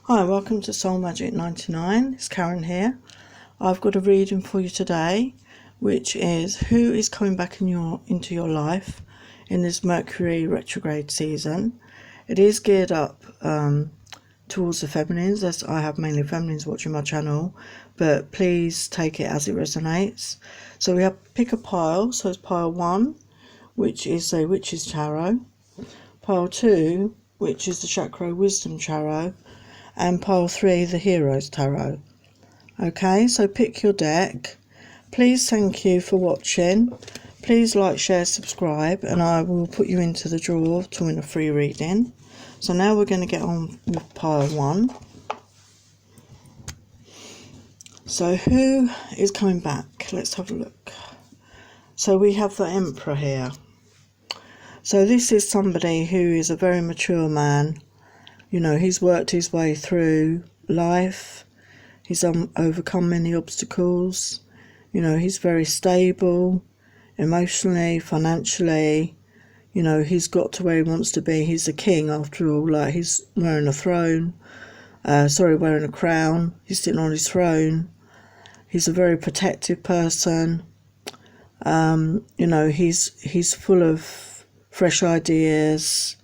Hi, welcome to Soul Magic 99. It's Karen here. I've got a reading for you today, which is who is coming back into your life in this Mercury retrograde season. It is geared up towards the feminines, as I have mainly feminines watching my channel, but please take it as it resonates. So we have pick a pile. So it's pile 1, which is a Witch's Tarot, pile 2, which is the Chakra Wisdom Tarot, and pile 3, the Hero's Tarot. Okay, so pick your deck. Please thank you for watching. Please like, share, subscribe, and I will put you into the draw to win a free reading. So now we're going to get on with pile 1. So who is coming back? Let's have a look. So we have the Emperor here. So this is somebody who is a very mature man. You know, he's worked his way through life. He's overcome many obstacles. You know, he's very stable, emotionally, financially. You know, he's got to where he wants to be. He's a king after all. Like, he's wearing a throne. Wearing a crown. He's sitting on his throne. He's a very protective person. You know, he's full of fresh ideas,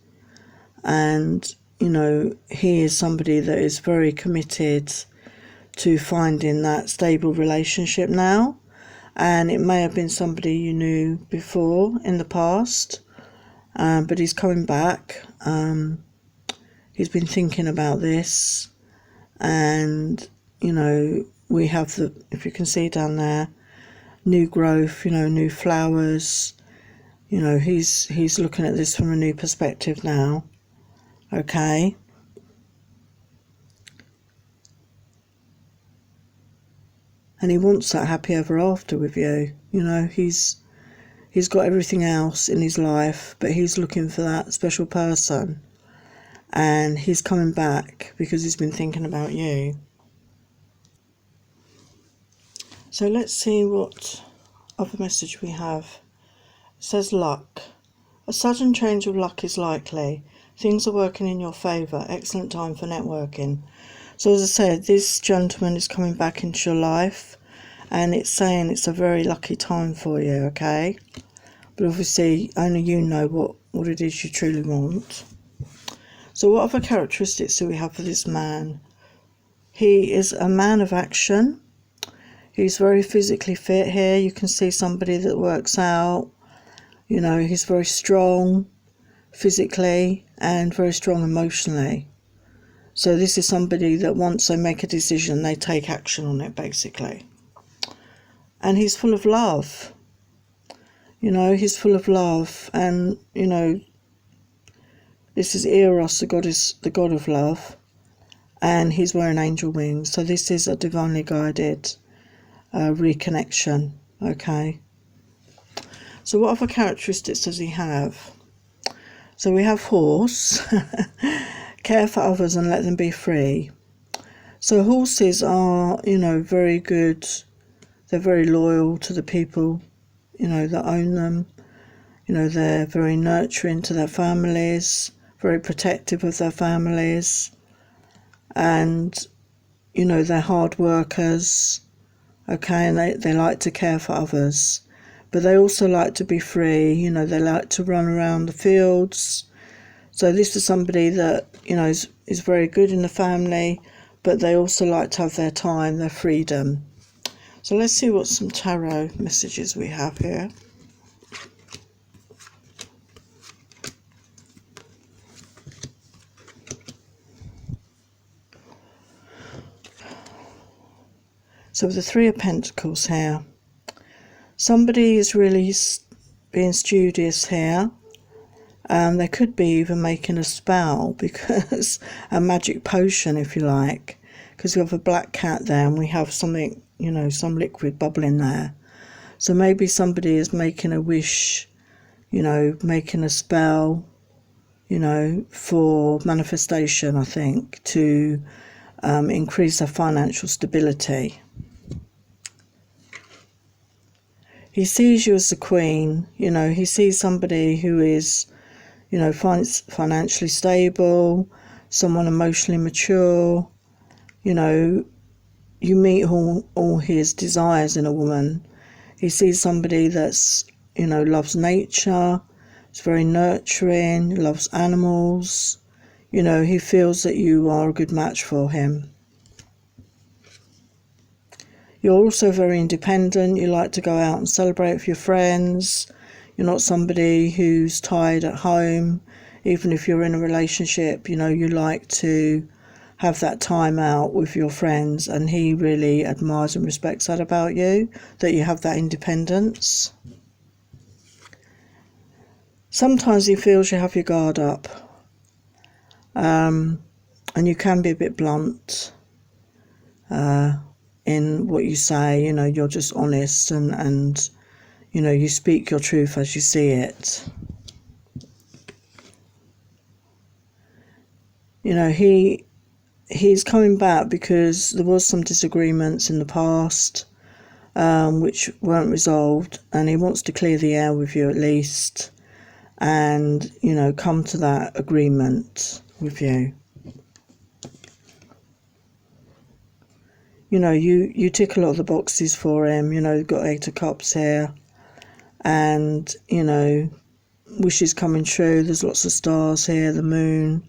and you know, he is somebody that is very committed to finding that stable relationship now. And it may have been somebody you knew before in the past, but he's coming back. He's been thinking about this, and you know, we have the, if you can see down there, new growth, you know, new flowers. You know, he's looking at this from a new perspective now. Okay, and he wants that happy ever after with you. You know, he's got everything else in his life, but he's looking for that special person, and he's coming back because he's been thinking about you. So let's see what other message we have. It says luck. A sudden change of luck is likely. Things are working in your favour. Excellent time for networking. So as I said, this gentleman is coming back into your life, and it's saying it's a very lucky time for you, okay? But obviously only you know what it is you truly want. So what other characteristics do we have for this man? He is a man of action. He's very physically fit here. You can see somebody that works out. You know, he's very strong physically and very strong emotionally. So this is somebody that once they make a decision, they take action on it, basically. And he's full of love. You know, he's full of love. And, you know, this is Eros, the god of love. And he's wearing angel wings. So this is a divinely guided reconnection. Okay. So what other characteristics does he have? So we have horse. Care for others and let them be free. So horses are, you know, very good. They're very loyal to the people, you know, that own them. You know, they're very nurturing to their families, very protective of their families. And, you know, they're hard workers. Okay, and they like to care for others. But they also like to be free. You know, they like to run around the fields. So this is somebody that, you know, is very good in the family, but they also like to have their time, their freedom. So let's see what some tarot messages we have here. So with the Three of Pentacles here, somebody is really being studious here. They could be even making a spell, because a magic potion, if you like, because we have a black cat there and we have something, you know, some liquid bubbling there. So maybe somebody is making a wish, you know, making a spell, you know, for manifestation, I think, to increase their financial stability. He sees you as the queen. You know, he sees somebody who is, you know, financially stable, someone emotionally mature. You know, you meet all his desires in a woman. He sees somebody that's, you know, loves nature, is very nurturing, loves animals. You know, he feels that you are a good match for him. You're also very independent. You like to go out and celebrate with your friends. You're not somebody who's tied at home. Even if you're in a relationship, you know, you like to have that time out with your friends, and he really admires and respects that about you, that you have that independence. Sometimes he feels you have your guard up, and you can be a bit blunt in what you say. You know, you're just honest, and you know, you speak your truth as you see it. You know, he's coming back because there was some disagreements in the past, which weren't resolved, and he wants to clear the air with you at least, and, you know, come to that agreement with you. You know, you tick a lot of the boxes for him. You know, you've got 8 of Cups here, and, you know, wishes coming true. There's lots of stars here, the moon.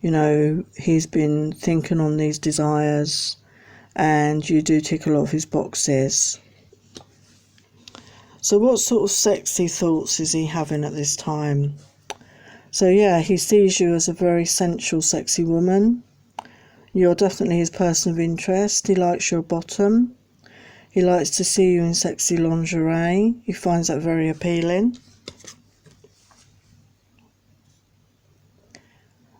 You know, he's been thinking on these desires, and you do tick a lot of his boxes. So what sort of sexy thoughts is he having at this time? So yeah, he sees you as a very sensual, sexy woman. You're definitely his person of interest. He likes your bottom. He likes to see you in sexy lingerie. He finds that very appealing.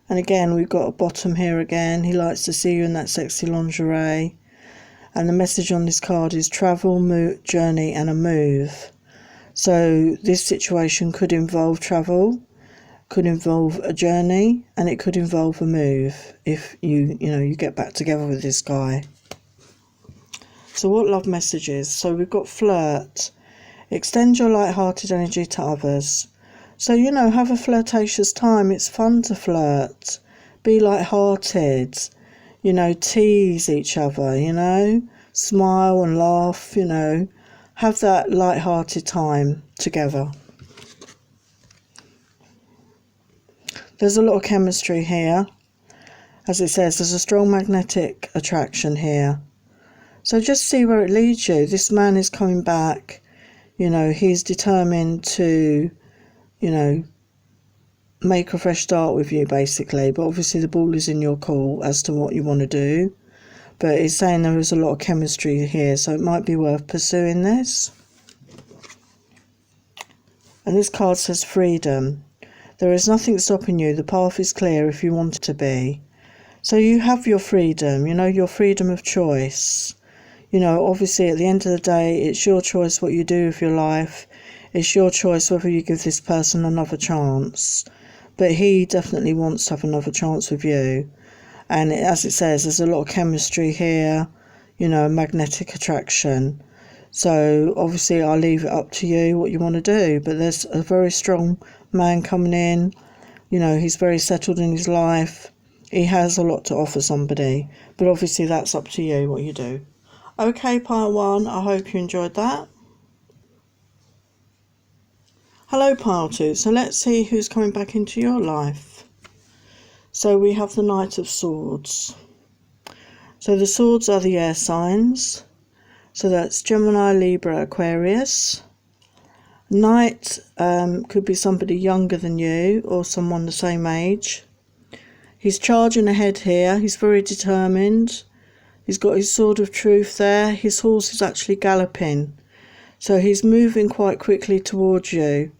And again, we've got a bottom here again. He likes to see you in that sexy lingerie. And the message on this card is travel, journey and a move. So this situation could involve travel, could involve a journey, and it could involve a move if you get back together with this guy. So what love messages? So we've got flirt. Extend your light-hearted energy to others. So, you know, have a flirtatious time. It's fun to flirt. Be light-hearted. You know, tease each other, you know. Smile and laugh, you know. Have that light-hearted time together. There's a lot of chemistry here. As it says, there's a strong magnetic attraction here. So just see where it leads you. This man is coming back. You know, he's determined to, you know, make a fresh start with you, basically. But obviously the ball is in your court as to what you want to do. But it's saying there is a lot of chemistry here, so it might be worth pursuing this. And this card says freedom. There is nothing stopping you. The path is clear if you want it to be. So you have your freedom, you know, your freedom of choice. You know, obviously at the end of the day, it's your choice what you do with your life. It's your choice whether you give this person another chance. But he definitely wants to have another chance with you. And as it says, there's a lot of chemistry here, you know, magnetic attraction. So obviously I'll leave it up to you what you want to do. But there's a very strong man coming in. You know, he's very settled in his life. He has a lot to offer somebody. But obviously that's up to you what you do. Okay, pile 1, I hope you enjoyed that. Hello, pile 2. So let's see who's coming back into your life. So we have the Knight of Swords. So the swords are the air signs. So that's Gemini, Libra, Aquarius. Knight could be somebody younger than you or someone the same age. He's charging ahead here. He's very determined. He's got his sword of truth there. His horse is actually galloping. So he's moving quite quickly towards you.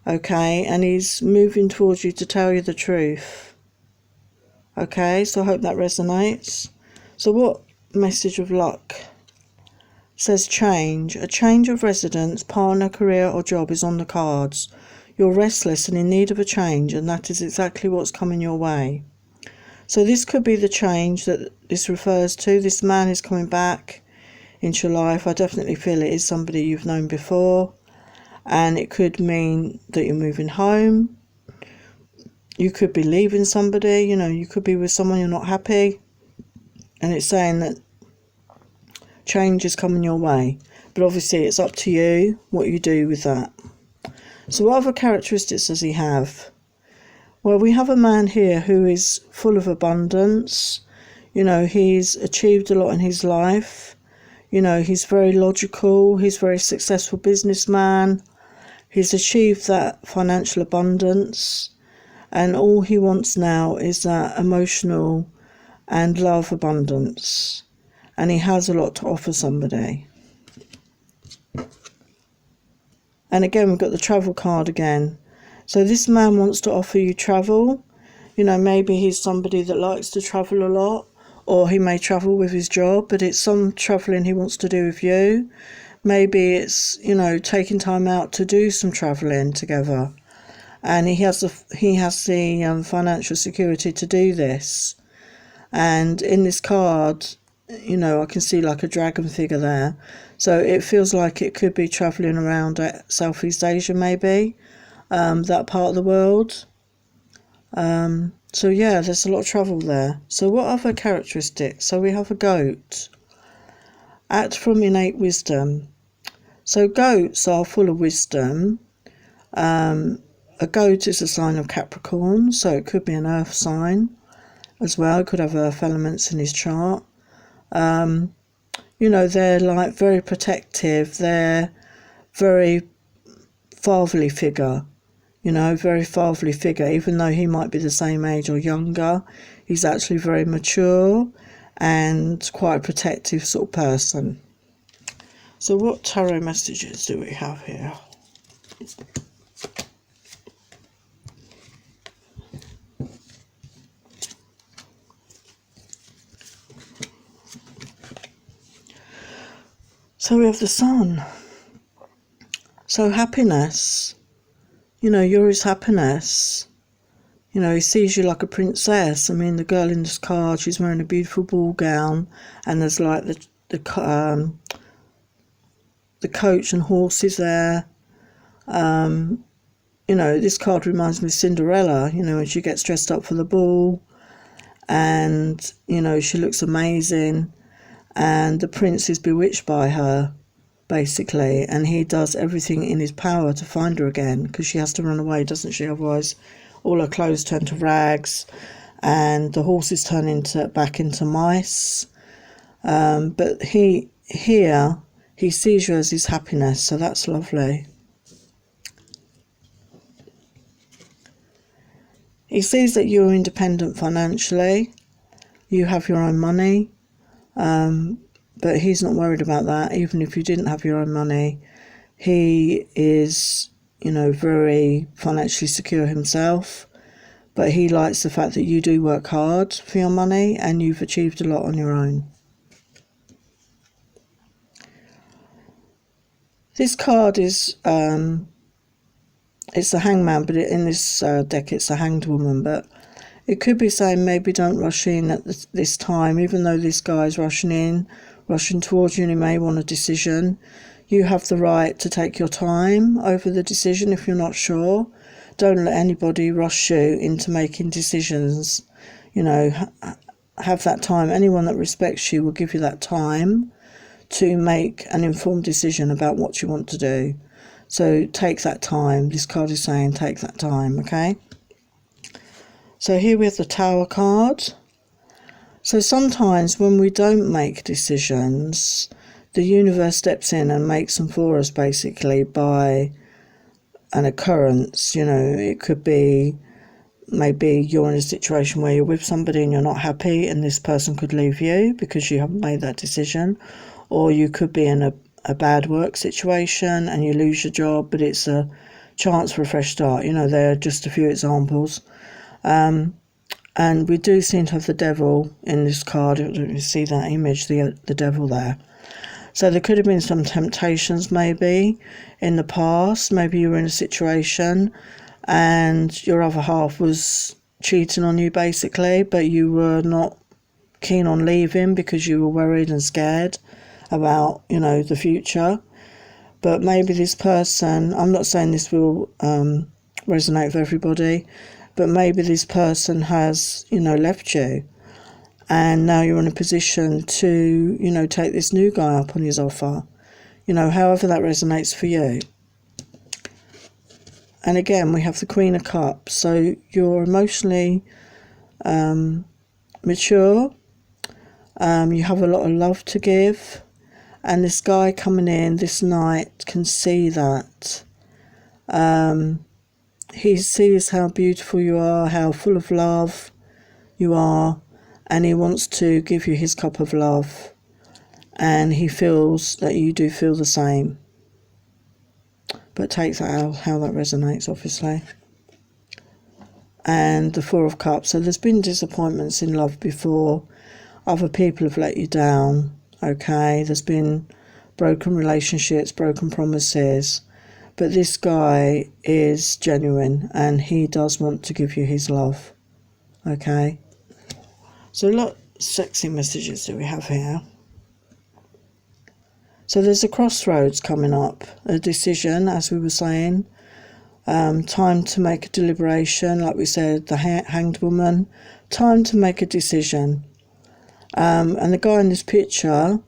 Okay, and he's moving towards you to tell you the truth. Okay, so I hope that resonates. So what message of luck? It says change. A change of residence, partner, career or job is on the cards. You're restless and in need of a change, and that is exactly what's coming your way. So this could be the change that this refers to. This man is coming back into your life. I definitely feel it is somebody you've known before. And it could mean that you're moving home. You could be leaving somebody, you know, you could be with someone you're not happy. And it's saying that change is coming your way. But obviously it's up to you what you do with that. So what other characteristics does he have? Well, we have a man here who is full of abundance. You know, he's achieved a lot in his life. You know, he's very logical. He's a very successful businessman. He's achieved that financial abundance. And all he wants now is that emotional and love abundance. And he has a lot to offer somebody. And again, we've got the travel card again. So this man wants to offer you travel. You know, maybe he's somebody that likes to travel a lot, or he may travel with his job, but it's some travelling he wants to do with you. Maybe it's, you know, taking time out to do some travelling together. And he has the financial security to do this. And in this card, you know, I can see like a dragon figure there. So it feels like it could be travelling around Southeast Asia, maybe, that part of the world. So yeah, there's a lot of travel there. So what other characteristics? So we have a goat. Act from innate wisdom. So goats are full of wisdom. A goat is a sign of Capricorn, so it could be an earth sign as well. It could have earth elements in his chart. You know, they're like very protective. They're very fatherly figure. You know, very fatherly figure. Even though he might be the same age or younger, he's actually very mature and quite a protective sort of person. So what tarot messages do we have here? So we have the Sun. So happiness. You know, you're his happiness. You know, he sees you like a princess. I mean, the girl in this card, she's wearing a beautiful ball gown, and there's like the coach and horses there. You know, this card reminds me of Cinderella, you know, when she gets dressed up for the ball, and, you know, she looks amazing, and the prince is bewitched by her, basically, and he does everything in his power to find her again, because she has to run away, doesn't she? Otherwise all her clothes turn to rags and the horses turn back into mice. But he sees you as his happiness, so that's lovely. He sees that you're independent financially, you have your own money, but he's not worried about that. Even if you didn't have your own money, he is, you know, very financially secure himself, but he likes the fact that you do work hard for your money and you've achieved a lot on your own. This card is, it's the Hangman, but in this deck it's the Hanged Woman, but it could be saying maybe don't rush in at this time, even though this guy's rushing towards you and he may want a decision. You have the right to take your time over the decision if you're not sure. Don't let anybody rush you into making decisions. You know, have that time. Anyone that respects you will give you that time to make an informed decision about what you want to do. So take that time. This card is saying take that time, okay? So here we have the Tower card. So sometimes when we don't make decisions, the universe steps in and makes them for us, basically, by an occurrence. You know, it could be maybe you're in a situation where you're with somebody and you're not happy and this person could leave you because you haven't made that decision. Or you could be in a bad work situation and you lose your job, but it's a chance for a fresh start. You know, there are just a few examples. And we do seem to have the devil in this card. You see that image, the devil there. So there could have been some temptations maybe in the past. Maybe you were in a situation and your other half was cheating on you, basically, but you were not keen on leaving because you were worried and scared about, you know, the future. But maybe this person, I'm not saying this will resonate with everybody, but maybe this person has, you know, left you, and now you're in a position to, you know, take this new guy up on his offer, you know, however that resonates for you. And again, we have the Queen of Cups, so you're emotionally mature, you have a lot of love to give, and this guy coming in this night can see that. He sees how beautiful you are, how full of love you are, and he wants to give you his cup of love, and he feels that you do feel the same. But take that out, how that resonates, obviously. And the Four of Cups. So there's been disappointments in love before. Other people have let you down, okay? There's been broken relationships, broken promises. But this guy is genuine, and he does want to give you his love, okay? So what sexy messages do we have here? So there's a crossroads coming up, a decision, as we were saying. Time to make a deliberation, like we said, the hanged woman. Time to make a decision. And the guy in this picture,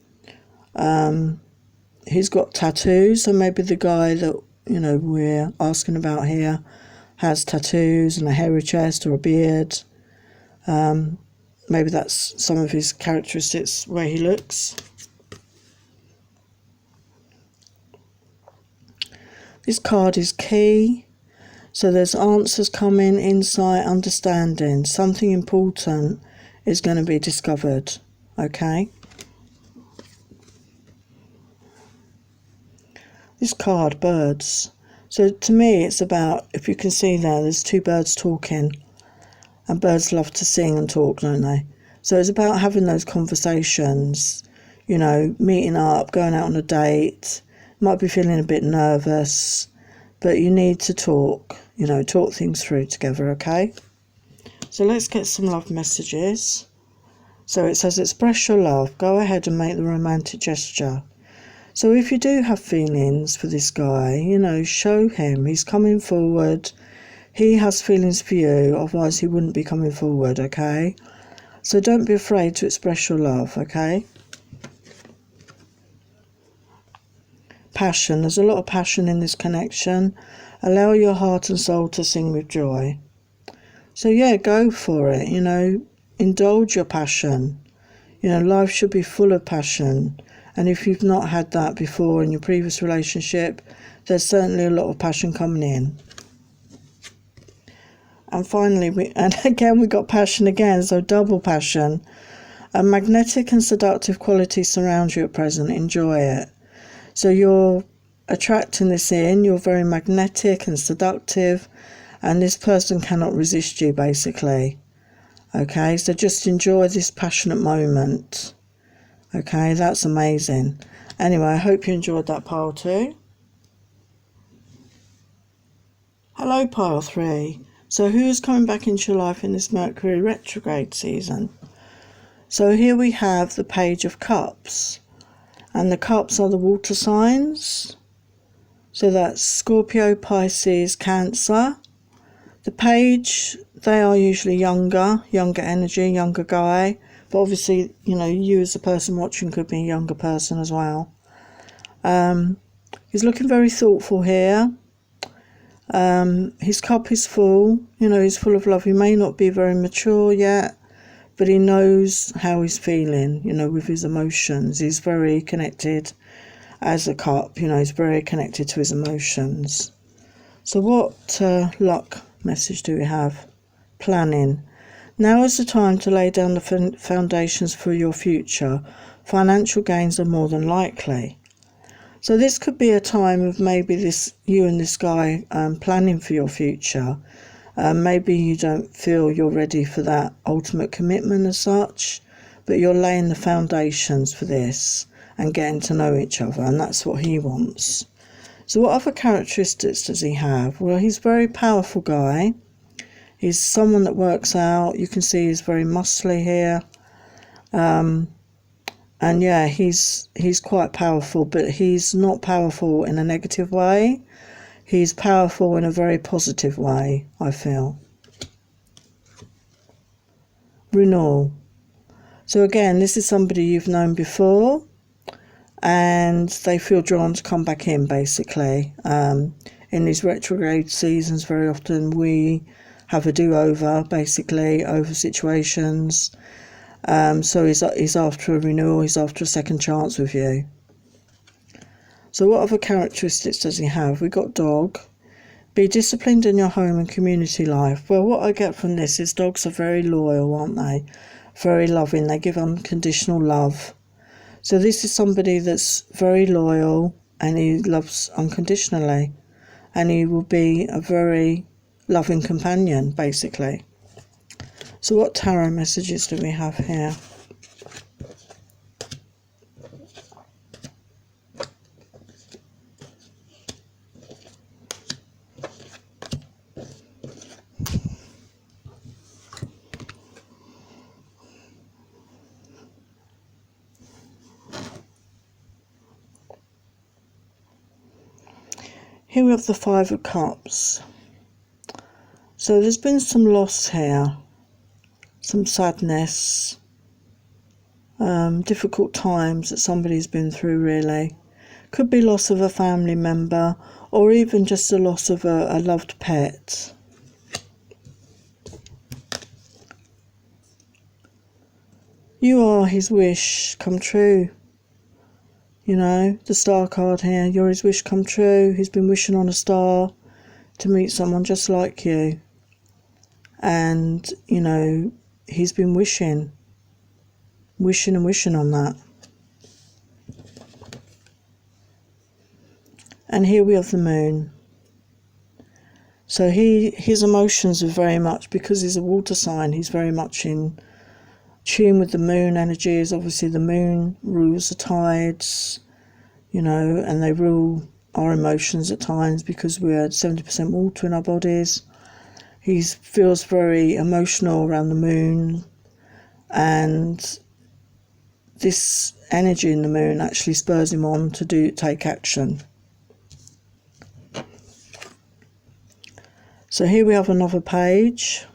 he's got tattoos. So maybe the guy that, you know, we're asking about here has tattoos and a hairy chest or a beard. Maybe that's some of his characteristics, where he looks. This card is key. So there's answers coming, insight, understanding. Something important is going to be discovered, okay? This card, birds. So to me, it's about, if you can see there's two birds talking. And birds love to sing and talk, don't they? So it's about having those conversations, you know, meeting up, going out on a date. Might be feeling a bit nervous, but you need to talk, you know, talk things through together, okay? So let's get some love messages. So it says, express your love. Go ahead and make the romantic gesture. So if you do have feelings for this guy, you know, show him. He's coming forward. He has feelings for you, otherwise he wouldn't be coming forward, okay? So don't be afraid to express your love, okay? Passion. There's a lot of passion in this connection. Allow your heart and soul to sing with joy. So yeah, go for it, you know, indulge your passion. You know, life should be full of passion. And if you've not had that before in your previous relationship, there's certainly a lot of passion coming in. And finally, we got passion again, so double passion. A magnetic and seductive quality surrounds you at present. Enjoy it. So you're attracting this in, you're very magnetic and seductive, and this person cannot resist you, basically. Okay, so just enjoy this passionate moment. Okay, that's amazing. Anyway, I hope you enjoyed that pile 2. Hello, pile 3. So who's coming back into your life in this Mercury retrograde season? So here we have the Page of Cups. And the cups are the water signs. So that's Scorpio, Pisces, Cancer. The page, they are usually younger energy, younger guy. But obviously, you know, you as a person watching could be a younger person as well. He's looking very thoughtful here. His cup is full. You know, he's full of love. He may not be very mature yet, but he knows how he's feeling, you know, with his emotions. He's very connected as a cup, you know, he's very connected to his emotions. So what luck message do we have? Planning. Now is the time to lay down the foundations for your future. Financial gains are more than likely. So this could be a time of maybe you and this guy planning for your future. Maybe you don't feel you're ready for that ultimate commitment as such, but you're laying the foundations for this and getting to know each other, and that's what he wants. So what other characteristics does he have? Well, he's a very powerful guy. He's someone that works out. You can see he's very muscly here. And yeah, he's quite powerful, but he's not powerful in a negative way. He's powerful in a very positive way, I feel. renewal. So again, this is somebody you've known before, and they feel drawn to come back in, basically. In these retrograde seasons, very often we have a do-over, basically, over situations. So he's after a renewal, he's after a second chance with you. So what other characteristics does he have? We've got dog. Be disciplined in your home and community life. Well, what I get from this is dogs are very loyal, aren't they? Very loving. They give unconditional love. So this is somebody that's very loyal and he loves unconditionally. And he will be a very loving companion, basically. So what tarot messages do we have here? Here we have the Five of Cups. So there's been some loss here, some sadness, difficult times that somebody's been through, really. Could be loss of a family member or even just the loss of a loved pet. You are his wish come true. You know, the star card here, you're his wish come true. He's been wishing on a star to meet someone just like you. And, you know, he's been wishing and wishing on that. And here we have the moon. So his emotions are very much, because he's a water sign, he's very much in tune with the moon energies. Obviously the moon rules the tides, you know, and they rule our emotions at times because we're 70% water in our bodies. He feels very emotional around the moon, and this energy in the moon actually spurs him on to take action. So here we have another page.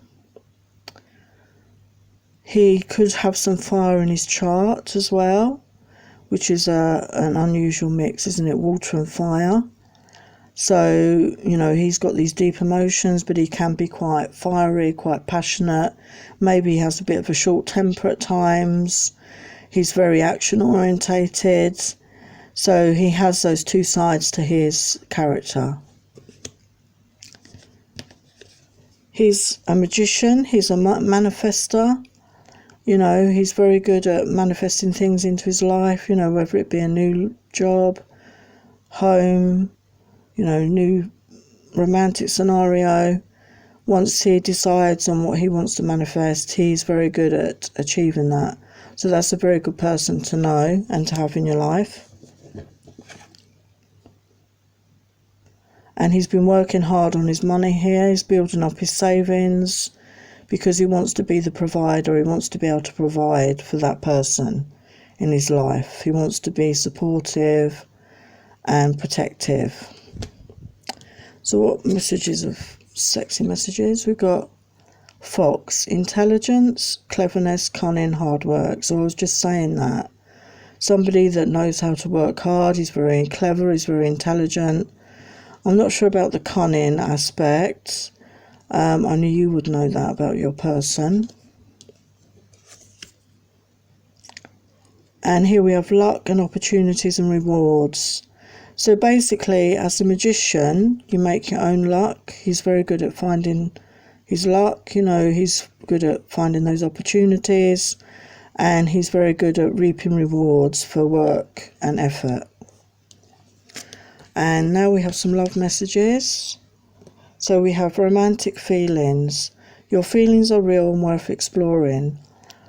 He could have some fire in his chart as well, which is an unusual mix, isn't it? Water and fire. So, you know, he's got these deep emotions, but he can be quite fiery, quite passionate. Maybe he has a bit of a short temper at times. He's very action orientated. So he has those two sides to his character. He's a magician. He's a manifester. You know, he's very good at manifesting things into his life, you know, whether it be a new job, home, you know, new romantic scenario. Once he decides on what he wants to manifest, he's very good at achieving that. So that's a very good person to know and to have in your life. And he's been working hard on his money here. He's building up his savings because he wants to be the provider. He wants to be able to provide for that person in his life. He wants to be supportive and protective. So what messages of sexy messages? We've got Fox, intelligence, cleverness, cunning, hard work. So I was just saying that. Somebody that knows how to work hard. He's very clever, he's very intelligent. I'm not sure about the cunning aspect. Only you would know that about your person. And here we have luck and opportunities and rewards. So basically, as a magician, you make your own luck. He's very good at finding his luck. You know, he's good at finding those opportunities. And he's very good at reaping rewards for work and effort. And now we have some love messages. So we have romantic feelings. Your feelings are real and worth exploring.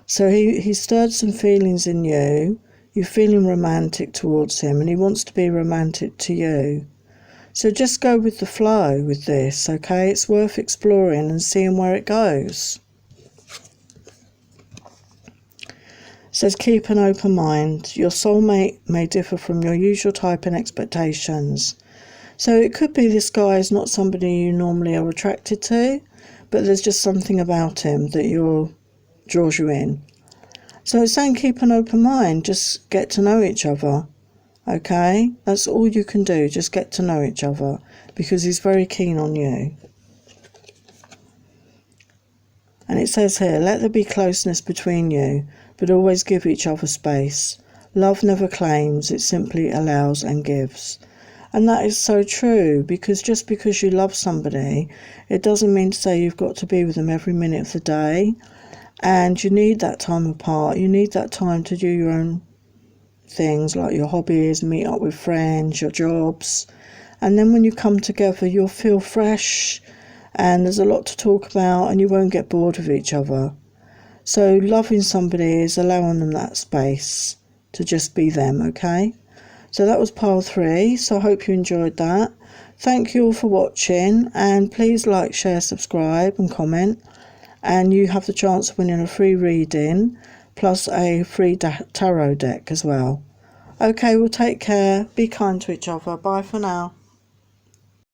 So he stirred some feelings in you. You're feeling romantic towards him and he wants to be romantic to you. So just go with the flow with this, okay? It's worth exploring and seeing where it goes. It says keep an open mind. Your soulmate may differ from your usual type and expectations. So it could be this guy is not somebody you normally are attracted to, but there's just something about him that you're draws you in. So it's saying keep an open mind, just get to know each other. Okay, that's all you can do, just get to know each other, because he's very keen on you. And it says here, let there be closeness between you, but always give each other space. Love never claims, it simply allows and gives. And that is so true, because just because you love somebody, it doesn't mean to say you've got to be with them every minute of the day. And you need that time apart. You need that time to do your own things, like your hobbies, meet up with friends, your jobs. And then when you come together, you'll feel fresh, and there's a lot to talk about, and you won't get bored of each other. So loving somebody is allowing them that space to just be them, okay? So that was pile 3, so I hope you enjoyed that. Thank you all for watching, and please like, share, subscribe and comment. And you have the chance of winning a free reading, plus a free tarot deck as well. Okay, well, take care, be kind to each other. Bye for now.